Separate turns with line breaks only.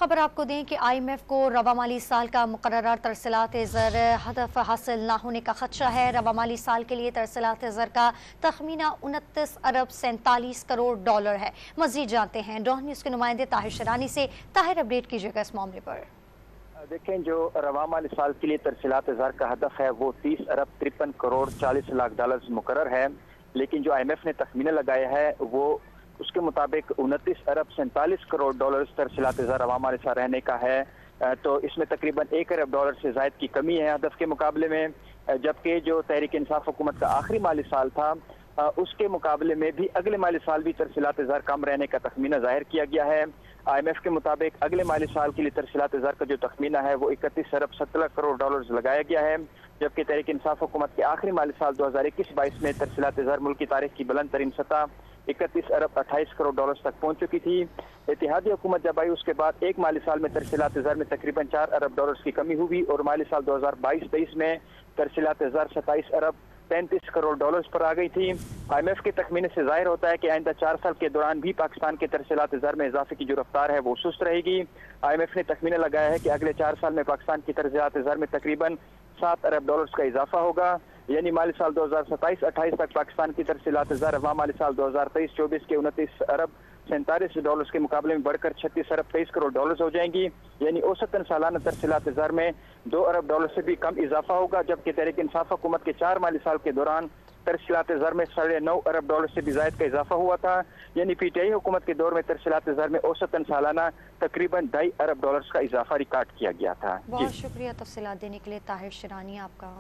खबर आपको दें कि IMF को रवा माली साल का मुकर्रर तरसीलात ज़र हदफ हासिल ना होने का खदशा है। रवा माली साल के लिए तरसीलात ज़र का तखमीना 29 अरब 47 करोड़ डॉलर है। मज़ीद जानते हैं डॉन न्यूज़ के नुमाइंदे ताहिर शरानी से। ताहिर, अपडेट कीजिएगा इस मामले पर।
देखें, जो रवा माली साल के लिए तरसीलात ज़र का हदफ है वो 30 अरब 53 करोड़ 40 लाख डॉलर मुकर्रर है, लेकिन जो IMF ने तखमीना लगाया है वो उसके मुताबिक 29 अरब 47 करोड़ डॉलर तरसीलात ज़र रवा माली साल रहने का है। तो इसमें तकरीबन 1 अरब डॉलर से ज़ायद की कमी है हदफ के मुकाबले में, जबकि जो तहरीक इंसाफ हुकूमत का आखिरी माली साल था उसके मुकाबले में भी अगले माली साल भी तरसीलात ज़र कम रहने का तखमीना जाहिर किया गया है। IMF के मुताबिक अगले माली साल के लिए तरसीलात ज़र का जो तखमीना है वो 31 अरब 17 करोड़ डॉलर लगाया गया है, जबकि तहरीक इंसाफ हुकूमत के आखिरी माली साल 2021-22 में तरसीलात ज़र मुल्क की तारीख की बुलंद तरीन सतह 31 अरब 28 करोड़ डॉलर तक पहुंच चुकी थी। इत्तेहादी हुकूमत जब आई उसके बाद एक माली साल में तरसीलात ज़र में तकरीबन 4 अरब डॉलर की कमी हुई और माली साल 2022-23 में तरसीलात ज़र 27 अरब 35 करोड़ डॉलर पर आ गई थी। IMF के तखमीने से जाहिर होता है कि आइंदा 4 साल के दौरान भी पाकिस्तान के तरसीलात ज़र में इजाफे की जो रफ्तार है वो सुस्त रहेगी। IMF ने तखमीना लगाया है कि अगले 4 साल में पाकिस्तान की तरसीलात ज़र में तकरीबन 7 अरब डॉलर का इजाफा होगा, यानी माली साल 2027-28 तक पाकिस्तान की तरसीलात ज़र रवा माली साल 2023-24 के 29 अरब 47 डॉलर के मुकाबले में बढ़कर 36 अरब 23 करोड़ डॉलर हो जाएंगी, यानी औसतन सालाना तरसीलात ज़र में 2 अरब डॉलर से भी कम इजाफा होगा, जबकि तहरीक इंसाफ हुकूमत के 4 माली साल के दौरान तरसीलात ज़र में 9.5 अरब डॉलर से भी ज़ायद का इजाफा हुआ था। यानी PTI हुकूमत के दौर में तरसीलात ज़र में औसतन सालाना तकरीबन 2.5 अरब डॉलर का इजाफा रिकॉर्ड किया गया था।
बहुत शुक्रिया तफसीलात देने के लिए ताहिर शरानी आपका।